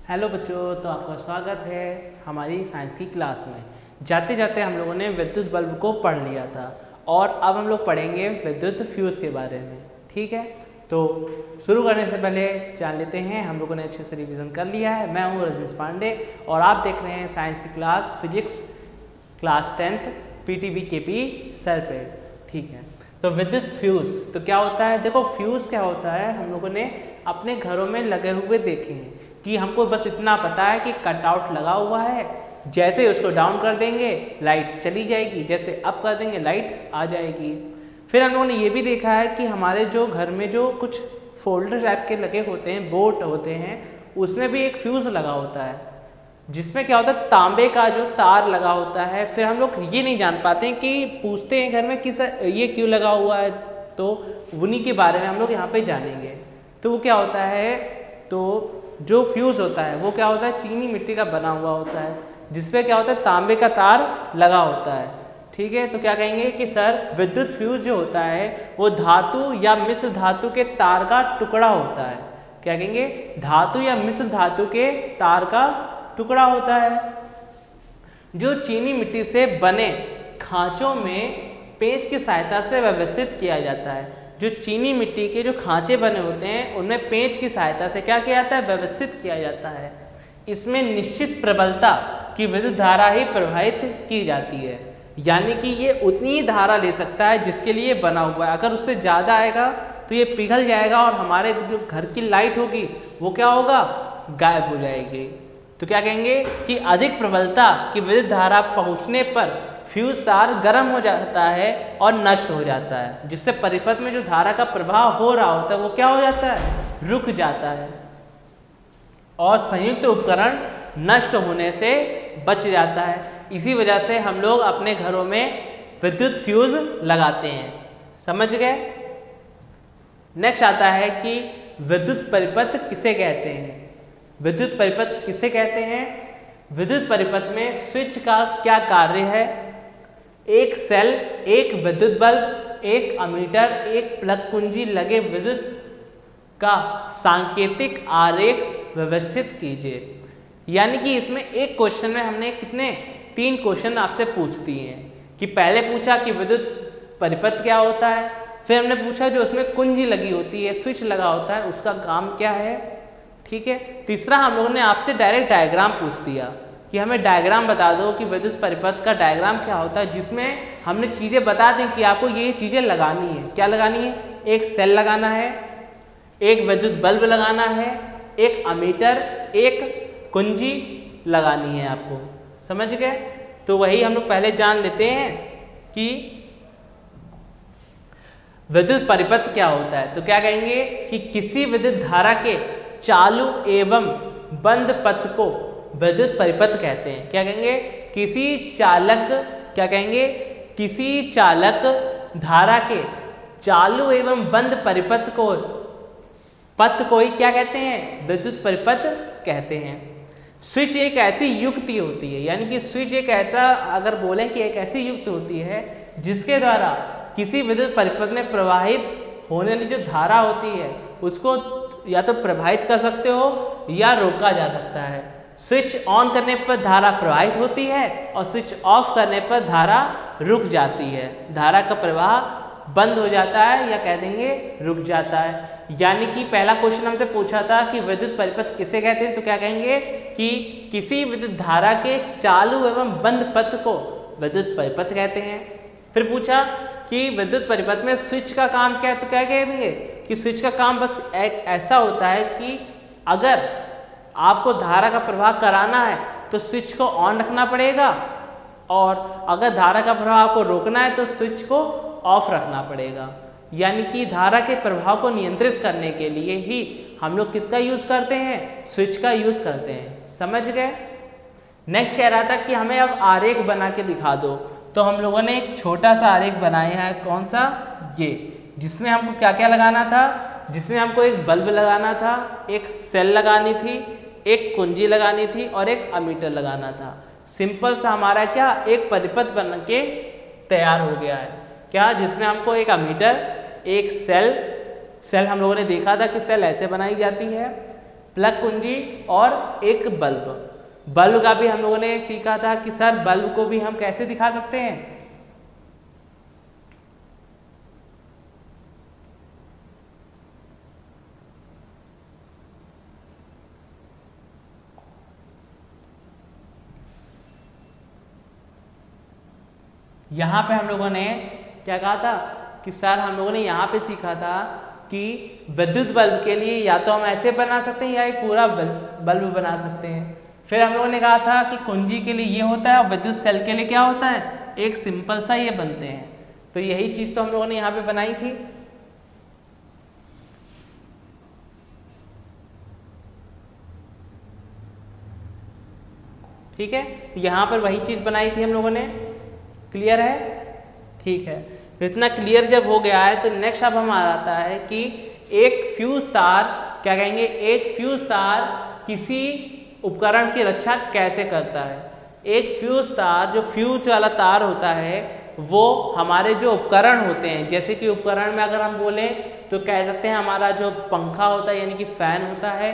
Hello बच्चों, तो आपका स्वागत है हमारी साइंस की क्लास में। जाते जाते हम लोगों ने विद्युत बल्ब को पढ़ लिया था और अब हम लोग पढ़ेंगे विद्युत फ्यूज़ के बारे में। ठीक है, तो शुरू करने से पहले जान लेते हैं, हम लोगों ने अच्छे से रिवीजन कर लिया है। मैं हूँ रजनीश पांडे और आप देख रहे हैं साइंस की class physics class 10th PTB KP sir पे। ठीक है, तो विद्युत फ्यूज़ तो क्या होता है? देखो, फ्यूज़ क्या होता है हम लोगों ने अपने घरों में लगे हुए देखे हैं कि हमको बस इतना पता है कि कटआउट लगा हुआ है, जैसे उसको डाउन कर देंगे लाइट चली जाएगी, जैसे अप कर देंगे लाइट आ जाएगी। फिर हम लोगों ने ये भी देखा है कि हमारे जो घर में जो कुछ फोल्डर टाइप के लगे होते हैं, बोर्ड होते हैं, उसमें भी एक फ्यूज़ लगा होता है जिसमें क्या होता है, तांबे का जो तार लगा होता है। फिर हम लोग ये नहीं जान पाते हैं कि पूछते हैं घर में कि सर ये क्यों लगा हुआ है, तो उन्हीं के बारे में हम लोग यहाँ पे जानेंगे। तो वो क्या होता है, तो जो फ्यूज़ होता है वो क्या होता है, चीनी मिट्टी का बना हुआ होता है जिसपे क्या होता है, तांबे का तार लगा होता है। ठीक है, तो क्या कहेंगे कि सर विद्युत फ्यूज़ जो होता है वो धातु या मिश्र धातु के तार का टुकड़ा होता है। क्या कहेंगे? धातु या मिश्र धातु के तार का टुकड़ा होता है जो चीनी मिट्टी से बने खांचों में पेंच की सहायता से व्यवस्थित किया जाता है। जो चीनी मिट्टी के जो खांचे बने होते हैं उनमें पेंच की सहायता से क्या किया जाता है, व्यवस्थित किया जाता है। इसमें निश्चित प्रबलता की विद्युत धारा ही प्रवाहित की जाती है, यानी कि ये उतनी ही धारा ले सकता है जिसके लिए बना हुआ है। अगर उससे ज़्यादा आएगा तो ये पिघल जाएगा और हमारे जो घर की लाइट होगी वो क्या होगा, गायब हो जाएगी। तो क्या कहेंगे कि अधिक प्रबलता की विद्युत धारा पहुँचने पर फ्यूज तार गर्म हो जाता है और नष्ट हो जाता है, जिससे परिपथ में जो धारा का प्रवाह हो रहा होता है वो क्या हो जाता है, रुक जाता है और संयुक्त उपकरण नष्ट होने से बच जाता है। इसी वजह से हम लोग अपने घरों में विद्युत फ्यूज लगाते हैं। समझ गए? नेक्स्ट आता है कि विद्युत परिपथ किसे कहते हैं। विद्युत परिपथ किसे कहते हैं? विद्युत परिपथ में स्विच का क्या कार्य है? एक सेल, एक विद्युत बल्ब, एक अमीटर, एक प्लग कुंजी लगे विद्युत का सांकेतिक आरेख व्यवस्थित कीजिए। यानी कि इसमें एक क्वेश्चन में हमने कितने 3 क्वेश्चन आपसे पूछ दिए हैं कि पहले पूछा कि विद्युत परिपथ क्या होता है, फिर हमने पूछा जो उसमें कुंजी लगी होती है, स्विच लगा होता है, उसका काम क्या है। ठीक है, तीसरा हम लोगों ने आपसे डायरेक्ट डायग्राम पूछ दिया कि हमें डायग्राम बता दो कि विद्युत परिपथ का डायग्राम क्या होता है, जिसमें हमने चीज़ें बता दें कि आपको ये चीज़ें लगानी है। क्या लगानी है? एक सेल लगाना है, एक विद्युत बल्ब लगाना है, एक अमीटर, एक कुंजी लगानी है आपको। समझ गए? तो वही हम लोग पहले जान लेते हैं कि विद्युत परिपथ क्या होता है। तो क्या कहेंगे कि किसी विद्युत धारा के चालू एवं बंद पथ को विद्युत परिपथ कहते हैं। क्या कहेंगे? किसी चालक, क्या कहेंगे, किसी चालक धारा के चालू एवं बंद परिपथ को, पथ को ही क्या कहते हैं, विद्युत परिपथ कहते हैं। स्विच एक ऐसी युक्ति होती है, यानी कि स्विच एक ऐसा, अगर बोलें कि एक ऐसी युक्ति होती है जिसके द्वारा किसी विद्युत परिपथ में प्रवाहित होने वाली जो धारा होती है उसको या तो प्रभावित कर सकते हो या रोका जा सकता है। स्विच ऑन करने पर धारा प्रवाहित होती है और स्विच ऑफ करने पर धारा रुक जाती है, धारा का प्रवाह बंद हो जाता है या कह देंगे रुक जाता है। यानी कि पहला क्वेश्चन हमसे पूछा था कि विद्युत परिपथ किसे कहते हैं, तो क्या कहेंगे कि किसी विद्युत धारा के चालू एवं बंद पथ को विद्युत परिपथ कहते हैं। फिर पूछा कि विद्युत परिपथ में स्विच का काम क्या है, तो क्या कह देंगे कि स्विच का काम बस एक ऐसा होता है कि अगर आपको धारा का प्रवाह कराना है तो स्विच को ऑन रखना पड़ेगा और अगर धारा का प्रवाह आपको रोकना है तो स्विच को ऑफ रखना पड़ेगा। यानी कि धारा के प्रभाव को नियंत्रित करने के लिए ही हम लोग किसका यूज़ करते हैं, स्विच का यूज़ करते हैं। समझ गए? नेक्स्ट कह रहा था कि हमें अब आरेख बना के दिखा दो। तो हम लोगों ने एक छोटा सा आरेख बनाया है, कौन सा, ये, जिसमें हमको क्या क्या लगाना था, जिसमें हमको एक बल्ब लगाना था, एक सेल लगानी थी, एक कुंजी लगानी थी और एक अमीटर लगाना था। सिंपल सा हमारा क्या एक परिपथ बन के तैयार हो गया है। क्या? जिसमें हमको एक अमीटर, एक सेल हम लोगों ने देखा था कि सेल ऐसे बनाई जाती है, प्लग कुंजी और एक बल्ब। बल्ब का भी हम लोगों ने सीखा था कि सर बल्ब को भी हम कैसे दिखा सकते हैं। यहाँ पे हम लोगों ने क्या कहा था कि सर हम लोगों ने यहाँ पे सीखा था कि विद्युत बल्ब के लिए या तो हम ऐसे बना सकते हैं या एक पूरा बल्ब बना सकते हैं। फिर हम लोगों ने कहा था कि कुंजी के लिए ये होता है और विद्युत सेल के लिए क्या होता है, एक सिंपल सा ये बनते हैं। तो यही चीज तो हम लोगों ने यहाँ पे बनाई थी। ठीक है, तो यहाँ पर वही चीज बनाई थी हम लोगों ने। क्लियर है? ठीक है, तो इतना क्लियर जब हो गया है तो नेक्स्ट अब हमारा आता है कि एक फ्यूज तार, क्या कहेंगे, एक फ्यूज तार किसी उपकरण की रक्षा कैसे करता है। एक फ्यूज तार, जो फ्यूज वाला तार होता है वो हमारे जो उपकरण होते हैं, जैसे कि उपकरण में अगर हम बोलें तो कह सकते हैं हमारा जो पंखा होता है यानी कि फैन होता है,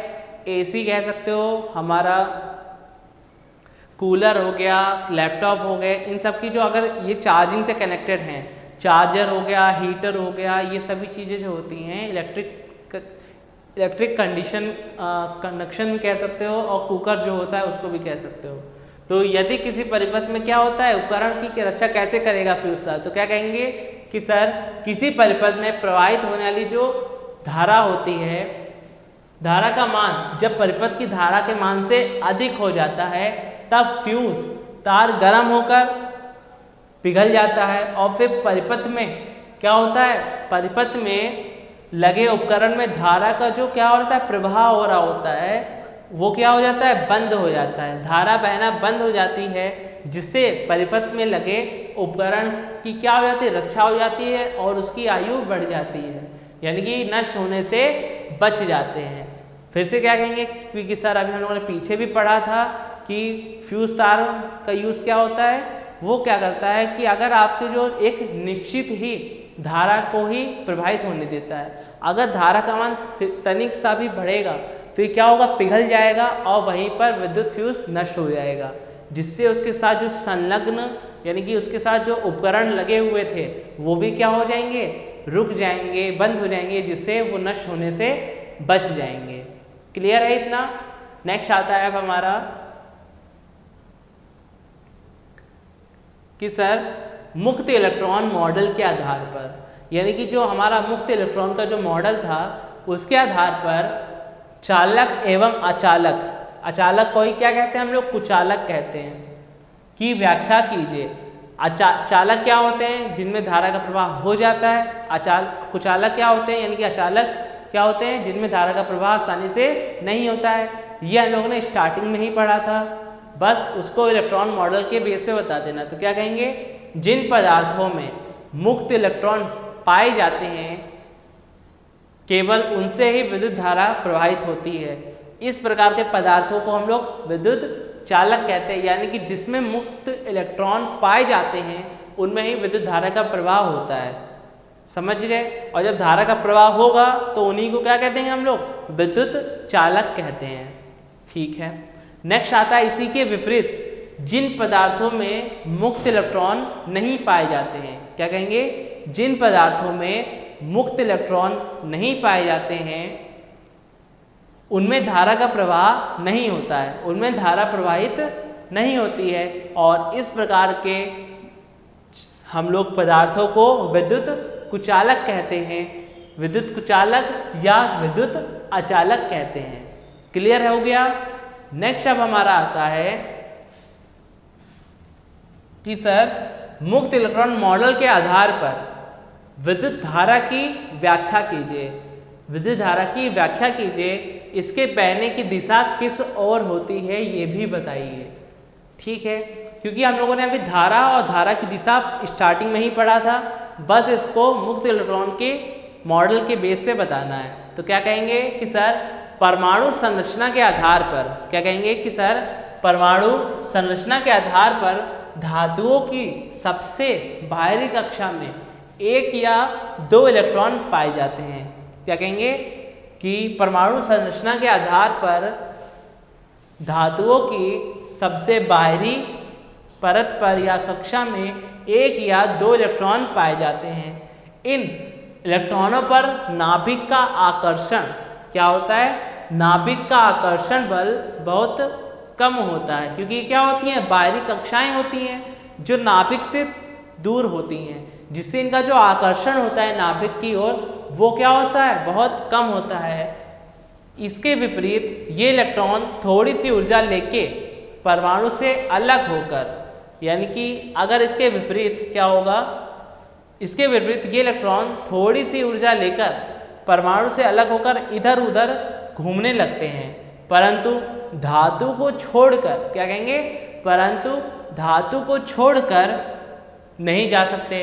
एसी कह सकते हो, हमारा कूलर हो गया, लैपटॉप हो गए, इन सब की जो अगर ये चार्जिंग से कनेक्टेड हैं, चार्जर हो गया, हीटर हो गया, ये सभी चीज़ें जो होती हैं इलेक्ट्रिक कंडक्शन कह सकते हो, और कुकर जो होता है उसको भी कह सकते हो। तो यदि किसी परिपथ में क्या होता है, उपकरण की रक्षा कैसे करेगा फ्यूज तार, तो क्या कहेंगे कि सर किसी परिपथ में प्रवाहित होने वाली जो धारा होती है, धारा का मान जब परिपथ की धारा के मान से अधिक हो जाता है तब फ्यूज तार गर्म होकर पिघल जाता है और फिर परिपथ में क्या होता है, परिपथ में लगे उपकरण में धारा का जो क्या होता है, प्रवाह हो रहा होता है, वो क्या हो जाता है, बंद हो जाता है, धारा बहना बंद हो जाती है, जिससे परिपथ में लगे उपकरण की क्या हो जाती है, रक्षा हो जाती है और उसकी आयु बढ़ जाती है, यानी कि नष्ट होने से बच जाते हैं। फिर से क्या कहेंगे, क्योंकि सर अभी हम लोगों ने पीछे भी पढ़ा था कि फ्यूज तार का यूज़ क्या होता है, वो क्या करता है कि अगर आपके जो एक निश्चित ही धारा को ही प्रभावित होने देता है, अगर धारा का मान तनिक सा भी बढ़ेगा तो ये क्या होगा, पिघल जाएगा और वहीं पर विद्युत फ्यूज नष्ट हो जाएगा, जिससे उसके साथ जो संलग्न यानी कि उसके साथ जो उपकरण लगे हुए थे वो भी क्या हो जाएंगे, रुक जाएंगे, बंद हो जाएंगे, जिससे वो नष्ट होने से बच जाएंगे। क्लियर है इतना? नेक्स्ट आता है अब हमारा कि सर मुक्त इलेक्ट्रॉन मॉडल के आधार पर, यानी कि जो हमारा मुक्त इलेक्ट्रॉन का जो मॉडल था उसके आधार पर चालक एवं अचालक, अचालक को ही क्या कहते हैं हम लोग, कुचालक कहते हैं, की व्याख्या कीजिए। चालक क्या होते हैं, जिनमें धारा का प्रवाह हो जाता है। कुचालक क्या होते हैं, यानी कि अचालक क्या होते हैं, जिनमें धारा का प्रवाह आसानी से नहीं होता है। ये हम लोगों ने स्टार्टिंग में ही पढ़ा था, बस उसको इलेक्ट्रॉन मॉडल के बेस पे बता देना। तो क्या कहेंगे, जिन पदार्थों में मुक्त इलेक्ट्रॉन पाए जाते हैं केवल उनसे ही विद्युत धारा प्रवाहित होती है। इस प्रकार के पदार्थों को हम लोग विद्युत चालक कहते हैं, यानी कि जिसमें मुक्त इलेक्ट्रॉन पाए जाते हैं उनमें ही विद्युत धारा का प्रवाह होता है। समझ गए? और जब धारा का प्रवाह होगा तो उन्हीं को क्या कहते हैं हम लोग, विद्युत चालक कहते हैं। ठीक है, नेक्स्ट आता है इसी के विपरीत, जिन पदार्थों में मुक्त इलेक्ट्रॉन नहीं पाए जाते हैं। क्या कहेंगे, जिन पदार्थों में मुक्त इलेक्ट्रॉन नहीं पाए जाते हैं उनमें धारा का प्रवाह नहीं होता है, उनमें धारा प्रवाहित नहीं होती है। और इस प्रकार के हम लोग पदार्थों को विद्युत कुचालक कहते हैं, विद्युत कुचालक या विद्युत अचालक कहते हैं। क्लियर हो गया? नेक्स्ट अब हमारा आता है कि सर मुक्त इलेक्ट्रॉन मॉडल के आधार पर विद्युत धारा की व्याख्या कीजिए। विद्युत धारा की व्याख्या कीजिए, इसके बहने की दिशा किस ओर होती है ये भी बताइए। ठीक है, क्योंकि हम लोगों ने अभी धारा और धारा की दिशा स्टार्टिंग में ही पढ़ा था, बस इसको मुक्त इलेक्ट्रॉन के मॉडल के बेस पे बताना है। तो क्या कहेंगे कि सर परमाणु संरचना के आधार पर, क्या कहेंगे कि सर परमाणु संरचना के आधार पर धातुओं की सबसे बाहरी कक्षा में 1 या 2 इलेक्ट्रॉन पाए जाते हैं। क्या कहेंगे, कि परमाणु संरचना के आधार पर धातुओं की सबसे बाहरी परत पर या कक्षा में 1 या 2 इलेक्ट्रॉन पाए जाते हैं। इन इलेक्ट्रॉनों पर नाभिक का आकर्षण क्या होता है? नाभिक का आकर्षण बल बहुत कम होता है, क्योंकि क्या होती हैं? बाहरी कक्षाएं होती हैं जो नाभिक से दूर होती हैं, जिससे इनका जो आकर्षण होता है नाभिक की ओर वो क्या होता है? बहुत कम होता है। इसके विपरीत ये इलेक्ट्रॉन थोड़ी सी ऊर्जा लेके परमाणु से अलग होकर, यानी कि अगर इसके विपरीत क्या होगा? इसके विपरीत ये इलेक्ट्रॉन थोड़ी सी ऊर्जा लेकर परमाणु से अलग होकर इधर उधर घूमने लगते हैं, परंतु धातु को छोड़कर, क्या कहेंगे? परंतु धातु को छोड़कर नहीं जा सकते।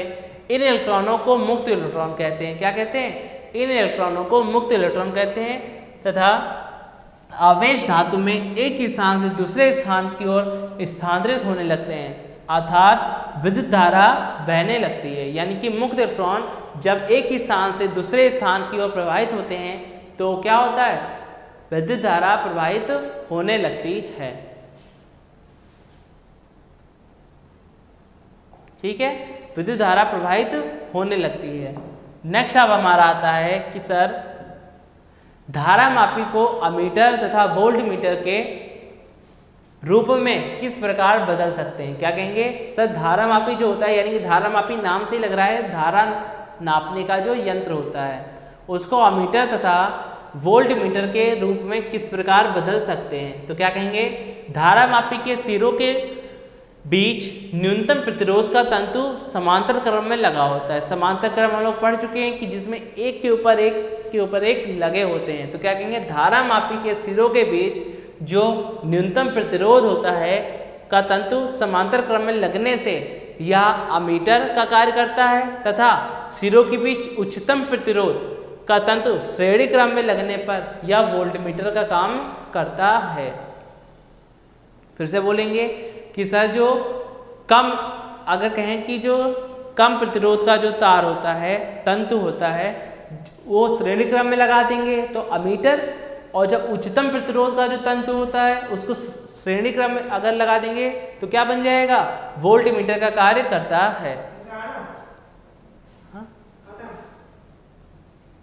इन इलेक्ट्रॉनों को मुक्त इलेक्ट्रॉन कहते हैं। क्या कहते हैं? इन इलेक्ट्रॉनों को मुक्त इलेक्ट्रॉन कहते हैं। तथा आवेश धातु में एक ही स्थान से दूसरे स्थान की ओर स्थानांतरित होने लगते हैं, अर्थात विद्युत धारा बहने लगती है। यानी कि मुक्त इलेक्ट्रॉन जब एक ही स्थान से दूसरे स्थान की ओर प्रवाहित होते हैं तो क्या होता है? विद्युत धारा प्रवाहित होने लगती है। ठीक है, विद्युत धारा प्रवाहित होने लगती है। नेक्स्ट अब हमारा आता है कि सर धारामापी को अमीटर तथा वोल्ट मीटर के रूप में किस प्रकार बदल सकते हैं? क्या कहेंगे? सर धारामापी जो होता है, यानी कि धारामापी नाम से ही लग रहा है, धारा नापने का जो यंत्र होता है उसको अमीटर तथा वोल्ट मीटर के रूप में किस प्रकार बदल सकते हैं? तो क्या कहेंगे? धारामापी के सिरों के बीच न्यूनतम प्रतिरोध का तंतु समांतर क्रम में लगा होता है। समांतर क्रम हम लोग पढ़ चुके हैं कि जिसमें एक के ऊपर एक लगे होते हैं। तो क्या कहेंगे? धारामापी के सिरों के बीच जो न्यूनतम प्रतिरोध होता है का तंतु समांतर क्रम में लगने से यह अमीटर का कार्य करता है, तथा सिरों के बीच उच्चतम प्रतिरोध का तंतु श्रेणी क्रम में लगने पर यह वोल्टमीटर का काम करता है। फिर से बोलेंगे कि सर जो कम, अगर कहें कि जो कम प्रतिरोध का जो तार होता है, तंतु होता है, वो श्रेणी क्रम में लगा देंगे तो अमीटर, और जब उच्चतम प्रतिरोध का जो तंतु होता है उसको श्रेणी क्रम में अगर लगा देंगे तो क्या बन जाएगा? वोल्टमीटर का कार्य करता है। हाँ?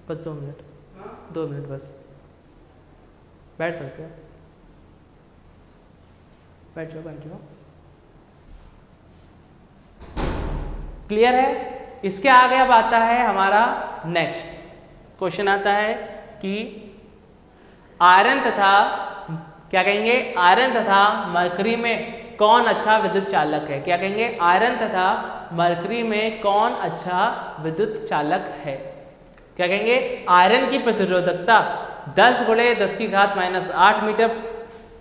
बस 2 मिनट, 2 मिनट बस, बैठ सकते हो, बैठ जाओ। क्लियर है? इसके आगे अब आता है हमारा नेक्स्ट क्वेश्चन आता है कि आयरन तथा, क्या कहेंगे? आयरन तथा मरकरी में कौन अच्छा विद्युत चालक है? क्या कहेंगे? आयरन तथा मरकरी में कौन अच्छा विद्युत चालक है? क्या कहेंगे? आयरन की प्रतिरोधकता 10 × 10⁻⁸ मीटर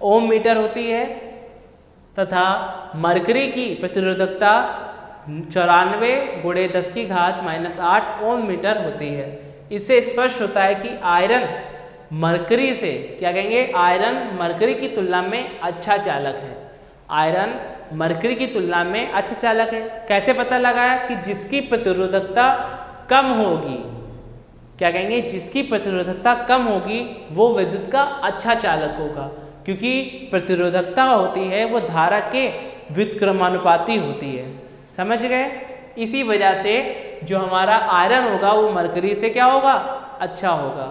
ओम मीटर होती है, तथा मरकरी की प्रतिरोधकता 94 × 10⁻⁸ ओम मीटर होती है। इससे स्पष्ट होता है कि आयरन मरकरी से, क्या कहेंगे? आयरन मरकरी की तुलना में अच्छा चालक है। आयरन मरकरी की तुलना में अच्छा चालक है। कैसे पता लगाया? कि जिसकी प्रतिरोधकता कम होगी, क्या कहेंगे? जिसकी प्रतिरोधकता कम होगी वो विद्युत का अच्छा चालक होगा, क्योंकि प्रतिरोधकता होती है वो धारा के व्युत्क्रमानुपाती होती है। समझ गए? इसी वजह से जो हमारा आयरन होगा वो मरकरी से क्या होगा? अच्छा होगा।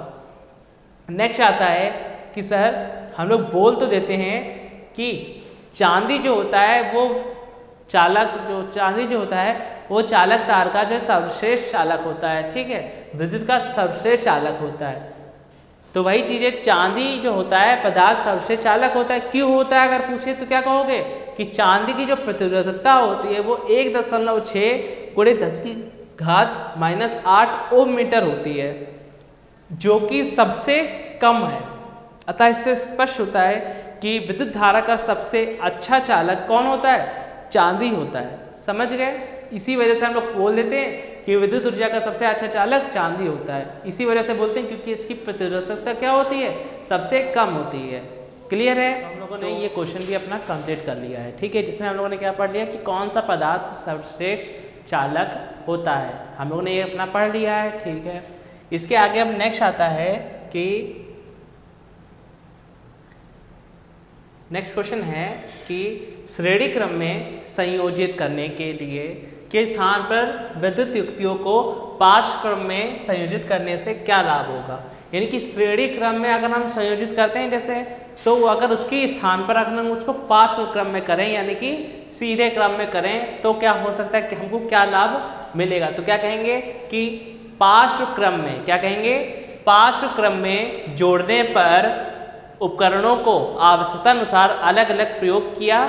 नेक्स्ट आता है कि सर हम लोग बोल तो देते हैं कि चांदी जो होता है वो चालक, जो चांदी जो होता है वो चालक तार का जो सर्वश्रेष्ठ चालक होता है, ठीक है, विद्युत का सर्वश्रेष्ठ चालक होता है। तो वही चीज़ें, चांदी जो होता है पदार्थ सर्वश्रेष्ठ चालक होता है। क्यों होता है अगर पूछे तो क्या कहोगे? कि चांदी की जो प्रतिरोधकता होती है वो 1.6 × 10⁻⁸ ओम मीटर होती है, जो कि सबसे कम है। अतः इससे स्पष्ट होता है कि विद्युत धारा का सबसे अच्छा चालक कौन होता है? चांदी होता है। समझ गए? इसी वजह से हम लोग बोल देते हैं कि विद्युत ऊर्जा का सबसे अच्छा चालक चांदी होता है। इसी वजह से बोलते हैं क्योंकि इसकी प्रतिरोधकता क्या होती है? सबसे कम होती है। क्लियर है? हम लोगों ने ये क्वेश्चन भी अपना कंप्लीट कर लिया है, ठीक है, जिसमें हम लोगों ने क्या पढ़ लिया कि कौन सा पदार्थ सर्वश्रेष्ठ चालक होता है। हम लोगों ने ये अपना पढ़ लिया है, ठीक है। इसके आगे अब नेक्स्ट आता है कि नेक्स्ट क्वेश्चन है कि श्रेणी क्रम में संयोजित करने के लिए के स्थान पर विद्युत युक्तियों को पार्श्व क्रम में संयोजित करने से क्या लाभ होगा। यानी कि श्रेणी क्रम में अगर हम संयोजित करते हैं जैसे, तो अगर उसके स्थान पर अगर हम उसको पार्श्व क्रम में करें यानी कि सीधे क्रम में करें तो क्या हो सकता है कि हमको क्या लाभ मिलेगा। तो क्या कहेंगे कि पार्श्व क्रम में, क्या कहेंगे, पार्श्व क्रम में जोड़ने पर उपकरणों को आवश्यकता अनुसार अलग अलग प्रयोग किया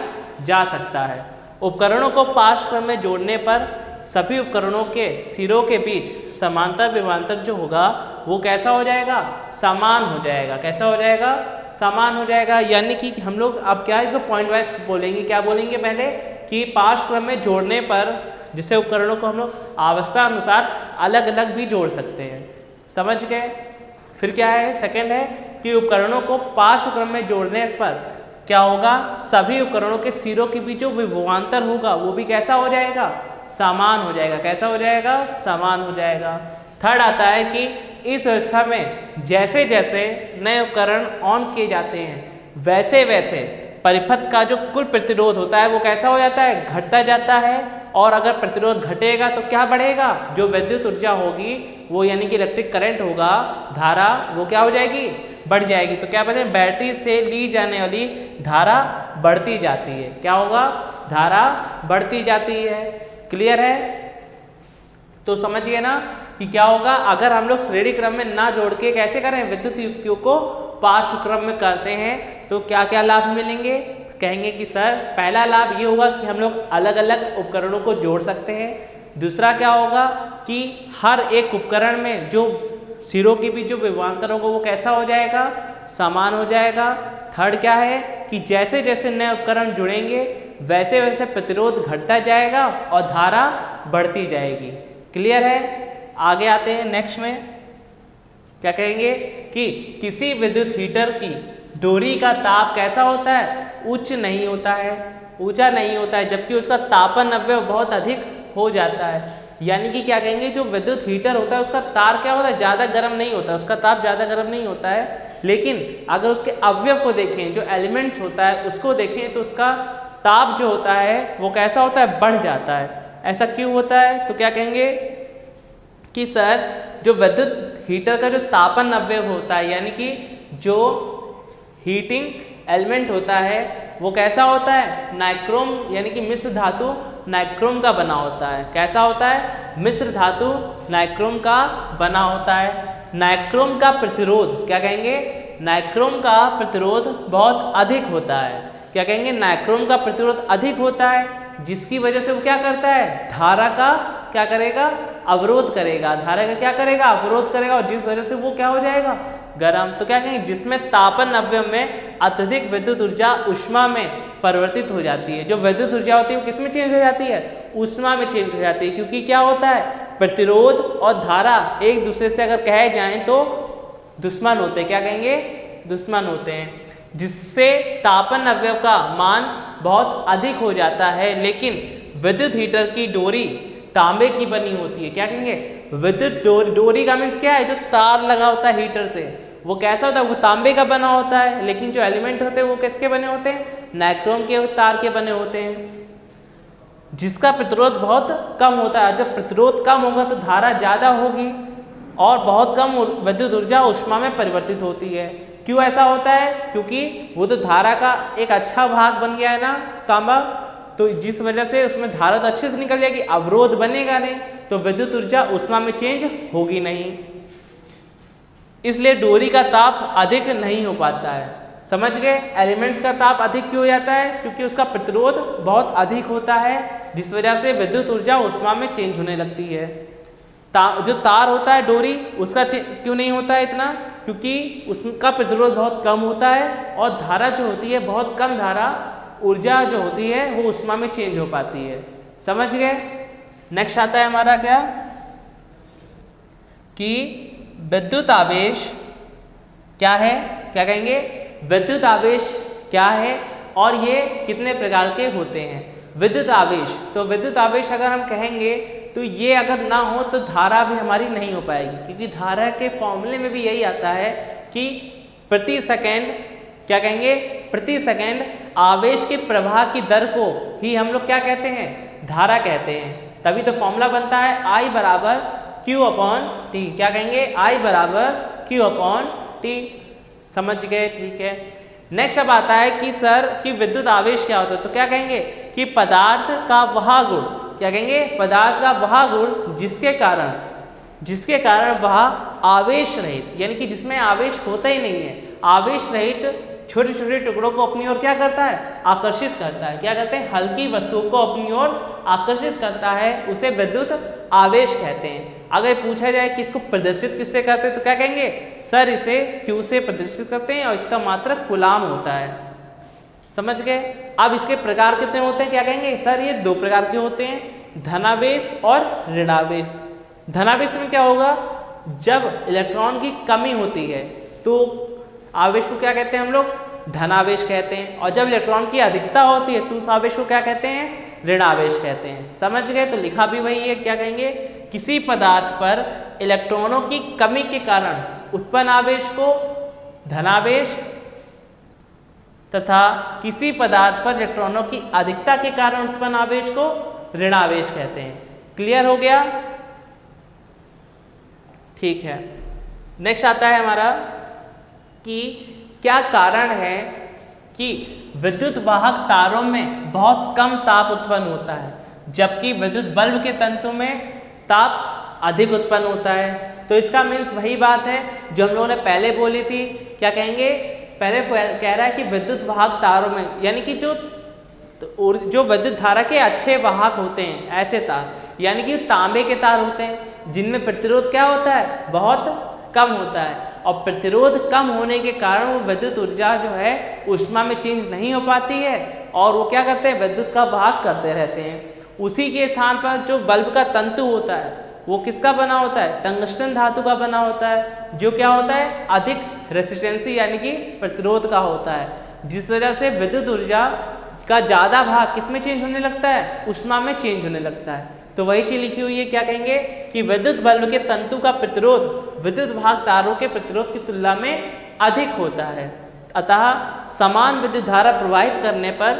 जा सकता है। उपकरणों को पार्श्व क्रम में जोड़ने पर सभी उपकरणों के सिरों के बीच समांतर विभवांतर जो होगा वो कैसा हो जाएगा, समान हो जाएगा। कैसा हो जाएगा, समान हो जाएगा। यानी कि हम लोग अब क्या इसको पॉइंट वाइज बोलेंगे। क्या बोलेंगे पहले कि पार्श्व क्रम में जोड़ने पर जिससे उपकरणों को हम लोग आवश्यकता अनुसार अलग अलग भी जोड़ सकते हैं। समझ गए। फिर क्या है, सेकंड है कि उपकरणों को पार्श्व क्रम में जोड़ने पर क्या होगा, सभी उपकरणों के सिरों के बीच जो विभवांतर होगा वो भी कैसा हो जाएगा, समान हो जाएगा। कैसा हो जाएगा, समान हो जाएगा। थर्ड आता है कि इस व्यवस्था में जैसे जैसे नए उपकरण ऑन किए जाते हैं वैसे वैसे परिपथ का जो कुल प्रतिरोध होता है वो कैसा हो जाता है, घटता जाता है। और अगर प्रतिरोध घटेगा तो क्या बढ़ेगा, जो विद्युत ऊर्जा होगी वो यानी कि इलेक्ट्रिक करंट होगा, धारा, वो क्या हो जाएगी, बढ़ जाएगी। तो क्या कहते हैं, बैटरी से ली जाने वाली धारा बढ़ती जाती है। क्या होगा, धारा बढ़ती जाती है। क्लियर है। तो समझिए ना कि क्या होगा अगर हम लोग श्रेणी क्रम में ना जोड़ के कैसे करें, विद्युत युक्तियों को पार्श्व क्रम में करते हैं तो क्या क्या लाभ मिलेंगे। कहेंगे कि सर पहला लाभ ये होगा कि हम लोग अलग अलग उपकरणों को जोड़ सकते हैं। दूसरा क्या होगा कि हर एक उपकरण में जो सिरों के बीच जो विभवांतर होगा वो कैसा हो जाएगा, समान हो जाएगा। थर्ड क्या है कि जैसे जैसे नए उपकरण जुड़ेंगे वैसे वैसे प्रतिरोध घटता जाएगा और धारा बढ़ती जाएगी। क्लियर है। आगे आते हैं नेक्स्ट में। क्या कहेंगे कि किसी विद्युत हीटर की डोरी का ताप कैसा होता है, उच्च नहीं होता है, ऊंचा नहीं होता है, जबकि उसका तापन अवयव बहुत अधिक हो जाता है। यानी कि क्या कहेंगे, जो विद्युत हीटर होता है उसका तार क्या होता है, ज़्यादा गर्म नहीं होता है, उसका ताप ज़्यादा गर्म नहीं होता है। लेकिन अगर उसके अवयव को देखें, जो एलिमेंट्स होता है उसको देखें तो उसका ताप जो होता है वो कैसा होता है, बढ़ जाता है। ऐसा क्यों होता है। तो क्या कहेंगे कि सर जो विद्युत हीटर का जो तापन अवयव होता है यानी कि जो हीटिंग एलिमेंट होता है वो कैसा होता है, नाइक्रोम यानी कि मिश्र धातु नाइक्रोम का बना होता है। कैसा होता है, मिश्र धातु नाइक्रोम का बना होता है। नाइक्रोम का प्रतिरोध, क्या कहेंगे, नाइक्रोम का प्रतिरोध बहुत अधिक होता है। क्या कहेंगे, नाइक्रोम का प्रतिरोध अधिक होता है, जिसकी वजह से वो क्या करता है, धारा का क्या करेगा, अवरोध करेगा। धारा का क्या करेगा, अवरोध करेगा, और जिस वजह से वो क्या हो जाएगा, गर्म। तो क्या कहेंगे, जिसमें तापन अवयव में अत्यधिक विद्युत ऊर्जा ऊष्मा में परिवर्तित हो जाती है। जो विद्युत ऊर्जा होती है वो किस में चेंज हो जाती है, ऊष्मा में चेंज हो जाती है। क्योंकि क्या होता है, प्रतिरोध और धारा एक दूसरे से अगर कहे जाएं तो दुश्मन होते हैं। क्या कहेंगे, दुश्मन होते हैं, जिससे तापन अवयव का मान बहुत अधिक हो जाता है। लेकिन विद्युत हीटर की डोरी तांबे की बनी होती है। क्या कहेंगे, विद्युत डोरी का मीन्स क्या है, जो तार लगा होता है हीटर से वो कैसा होता है, वो तांबे का बना होता है। लेकिन जो एलिमेंट होते हैं वो किसके बने होते हैं, नाइक्रोम के तार के बने होते हैं, जिसका प्रतिरोध बहुत कम होता है। जब प्रतिरोध कम होगा तो धारा ज़्यादा होगी और बहुत कम विद्युत ऊर्जा ऊष्मा में परिवर्तित होती है। क्यों ऐसा होता है, क्योंकि वो तो धारा का एक अच्छा भाग बन गया है ना तांबा, तो जिस वजह से उसमें धारा तो अच्छे से निकल जाएगी, अवरोध बनेगा नहीं, तो विद्युत ऊर्जा ऊष्मा में चेंज होगी नहीं, इसलिए डोरी का ताप अधिक नहीं हो पाता है। समझ गए। एलिमेंट्स का ताप अधिक क्यों हो जाता है, क्योंकि उसका प्रतिरोध बहुत अधिक होता है, जिस वजह से विद्युत ऊर्जा ऊष्मा में चेंज होने लगती है। जो तार होता है डोरी, उसका क्यों नहीं होता है इतना, क्योंकि उसका प्रतिरोध बहुत कम होता है और धारा जो होती है बहुत कम धारा ऊर्जा जो होती है वो ऊष्मा में चेंज हो पाती है। समझ गए। नेक्स्ट आता है हमारा क्या, कि विद्युत आवेश क्या है, क्या कहेंगे, विद्युत आवेश क्या है और ये कितने प्रकार के होते हैं। विद्युत आवेश, तो विद्युत आवेश अगर हम कहेंगे तो ये अगर ना हो तो धारा भी हमारी नहीं हो पाएगी, क्योंकि धारा के फॉर्मूले में भी यही आता है कि प्रति सेकेंड क्या कहेंगे, प्रति सेकेंड आवेश के प्रवाह की दर को ही हम लोग क्या कहते हैं, धारा कहते हैं। तभी तो फॉर्मूला बनता है I बराबर Q अपॉन T। क्या कहेंगे, I बराबर Q अपॉन T। समझ गए, ठीक है। नेक्स्ट अब आता है कि सर कि विद्युत आवेश क्या होता है, तो क्या कहेंगे कि पदार्थ का वह गुण, क्या कहेंगे, पदार्थ का वह गुण जिसके कारण वह आवेश रहित, यानी कि जिसमें आवेश होता ही नहीं है, आवेश रहित छोटे छोटे टुकड़ों को अपनी ओर क्या करता है, आकर्षित करता है। क्या कहते हैं, हल्की वस्तुओं को अपनी ओर आकर्षित करता है, उसे विद्युत आवेश कहते हैं। अगर पूछा जाए कि इसको प्रदर्शित किससे करते हैं, तो क्या कहेंगे, सर इसे Q से प्रदर्शित करते हैं और इसका मात्रक कूलाम होता है। समझ गए। अब इसके प्रकार कितने होते हैं, क्या कहेंगे, सर ये 2 प्रकार के होते हैं, धनावेश और ऋणावेश। धनावेश में क्या होगा, जब इलेक्ट्रॉन की कमी होती है तो आवेश को क्या कहते हैं हम लोग, धनावेश कहते हैं, और जब इलेक्ट्रॉन की अधिकता होती है तो उस आवेश को क्या कहते हैं, ऋणावेश कहते हैं। समझ गए। तो लिखा भी वही है, क्या कहेंगे, किसी पदार्थ पर इलेक्ट्रॉनों की कमी के कारण उत्पन्न आवेश को धनावेश तथा किसी पदार्थ पर इलेक्ट्रॉनों की अधिकता के कारण उत्पन्न आवेश को ऋणावेश कहते हैं। क्लियर हो गया, ठीक है। नेक्स्ट आता है हमारा कि क्या कारण है कि विद्युत वाहक तारों में बहुत कम ताप उत्पन्न होता है, जबकि विद्युत बल्ब के तंतु में ताप अधिक उत्पन्न होता है। तो इसका मीन्स वही बात है जो हम लोगों ने पहले बोली थी। क्या कहेंगे, पहले कह रहा है कि विद्युत वाहक तारों में, यानी कि जो विद्युत धारा के अच्छे वाहक होते हैं, ऐसे तार, यानी कि तांबे के तार होते हैं जिनमें प्रतिरोध क्या होता है, बहुत कम होता है, और प्रतिरोध कम होने के कारण वो विद्युत ऊर्जा जो है ऊष्मा में चेंज नहीं हो पाती है, और वो क्या करते हैं, विद्युत का वाहक करते रहते हैं। उसी के स्थान पर जो बल्ब का तंतु होता है वो किसका बना होता है, टंगस्टन धातु का बना होता है, जो क्या होता है, अधिक रेसिस्टेंसी यानी कि प्रतिरोध का होता है, जिस वजह से विद्युत ऊर्जा का ज़्यादा भाग किस में चेंज होने लगता है, ऊष्मा में चेंज होने लगता है। तो वही चीज लिखी हुई है, क्या कहेंगे कि विद्युत बल्ब के तंतु का प्रतिरोध विद्युत वाहक तारों के प्रतिरोध की तुलना में अधिक होता है। अतः समान विद्युत धारा प्रवाहित करने पर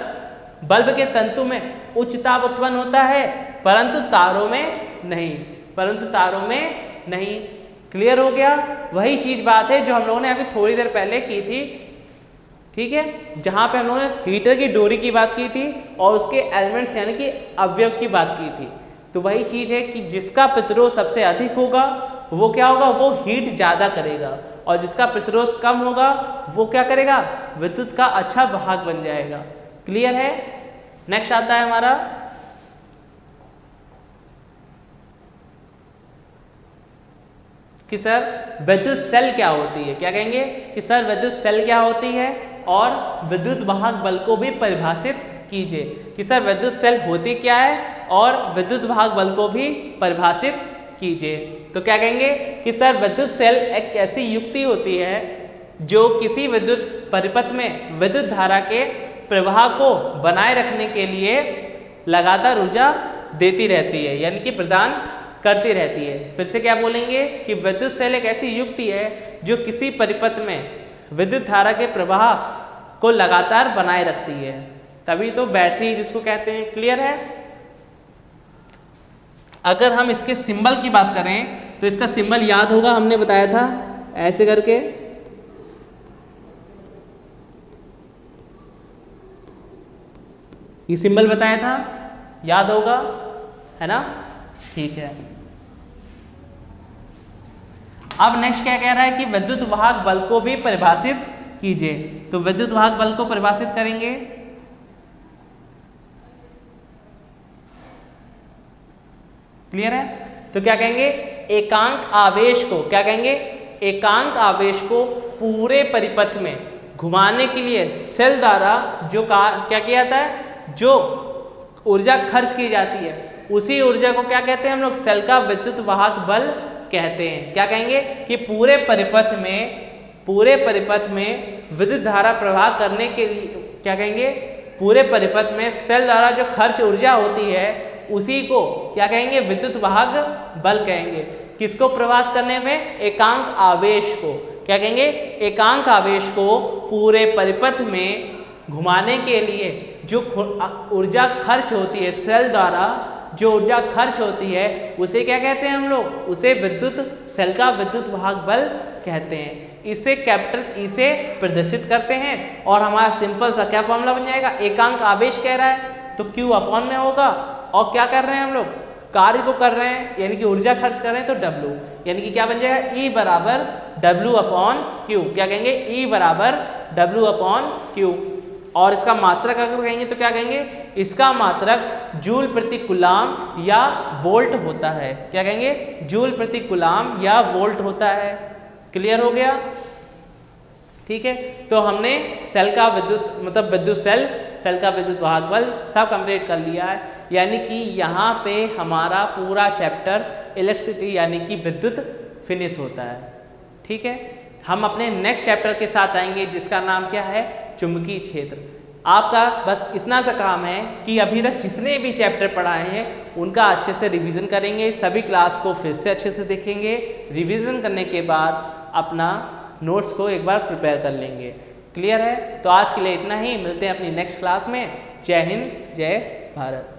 बल्ब के तंतु में उच्च ताप उत्पन्न होता है, परंतु तारों में नहीं। क्लियर हो गया। वही चीज बात है जो हम लोगों ने अभी थोड़ी देर पहले की थी, ठीक है, जहां पे हम लोगों ने हीटर की डोरी की बात की थी और उसके एलिमेंट्स यानी कि अवयव की बात की थी। तो वही चीज है कि जिसका प्रतिरोध सबसे अधिक होगा वो क्या होगा, वो हीट ज़्यादा करेगा, और जिसका प्रतिरोध कम होगा वो क्या करेगा, विद्युत का अच्छा वाहक बन जाएगा। क्लियर है। नेक्स्ट आता है हमारा कि सर विद्युत सेल क्या होती है। क्या कहेंगे कि सर विद्युत सेल क्या होती है, और विद्युत वाहक बल को भी परिभाषित कीजिए कि सर विद्युत सेल होती क्या है और विद्युत वाहक बल को भी परिभाषित कीजिए। तो क्या कहेंगे कि सर विद्युत सेल एक ऐसी युक्ति होती है जो किसी विद्युत परिपथ में विद्युत धारा के प्रवाह को बनाए रखने के लिए लगातार ऊर्जा देती रहती है, यानी कि प्रदान करती रहती है। फिर से क्या बोलेंगे कि विद्युत सेल एक ऐसी युक्ति है जो किसी परिपथ में विद्युत धारा के प्रवाह को लगातार बनाए रखती है, तभी तो बैटरी जिसको कहते हैं। क्लियर है। अगर हम इसके सिंबल की बात करें तो इसका सिंबल याद होगा, हमने बताया था ऐसे करके, ये सिंबल बताया था, याद होगा, है ना। ठीक है। अब नेक्स्ट क्या कह रहा है कि विद्युत वाहक बल को भी परिभाषित कीजिए। तो विद्युत वाहक बल को परिभाषित करेंगे, क्लियर है। तो क्या कहेंगे, एकांक आवेश को, क्या कहेंगे, एकांक आवेश को पूरे परिपथ में घुमाने के लिए सेल द्वारा जो क्या किया जाता है, जो ऊर्जा खर्च की जाती है, उसी ऊर्जा को क्या कहते हैं हम लोग, सेल का विद्युत वाहक बल कहते हैं। क्या कहेंगे कि पूरे परिपथ में विद्युत धारा प्रवाह करने के लिए, क्या कहेंगे, पूरे परिपथ में सेल द्वारा जो खर्च ऊर्जा होती है उसी को क्या कहेंगे, विद्युत वाहक बल कहेंगे। किसको प्रवाहित करने में, एकांक आवेश को। क्या कहेंगे, एकांक आवेश को पूरे परिपथ में घुमाने के लिए जो ऊर्जा खर्च होती है सेल द्वारा, जो ऊर्जा खर्च होती है उसे क्या कहते हैं हम लोग, उसे विद्युत सेल का विद्युत वाहक बल कहते हैं। इसे कैपिटल ई से प्रदर्शित करते हैं और हमारा सिंपल सा क्या फॉर्मूला बन जाएगा, एकांक आवेश कह रहा है तो Q अपॉन में होगा, और क्या कर रहे हैं हम लोग, कार्य को कर रहे हैं यानी कि ऊर्जा खर्च कर रहे हैं तो W, यानी कि क्या बन जाएगा, E बराबर W अपॉन Q। क्या कहेंगे, E बराबर W अपॉन Q। और इसका मात्रक अगर कहेंगे तो क्या कहेंगे, इसका मात्रक जूल प्रति कूलाम या वोल्ट होता है। क्या कहेंगे, जूल प्रति कूलाम या वोल्ट होता है। क्लियर हो गया, ठीक है। तो हमने सेल का विद्युत मतलब विद्युत सेल का विद्युत वाहक बल सब कंप्लीट कर लिया है, यानी कि यहाँ पे हमारा पूरा चैप्टर इलेक्ट्रिसिटी यानी कि विद्युत फिनिश होता है। ठीक है, हम अपने नेक्स्ट चैप्टर के साथ आएंगे जिसका नाम क्या है, चुंबकीय क्षेत्र। आपका बस इतना सा काम है कि अभी तक जितने भी चैप्टर पढ़ाए हैं उनका अच्छे से रिवीजन करेंगे, सभी क्लास को फिर से अच्छे से देखेंगे, रिवीजन करने के बाद अपना नोट्स को एक बार प्रिपेयर कर लेंगे। क्लियर है, तो आज के लिए इतना ही, मिलते हैं अपनी नेक्स्ट क्लास में। जय हिंद, जय भारत।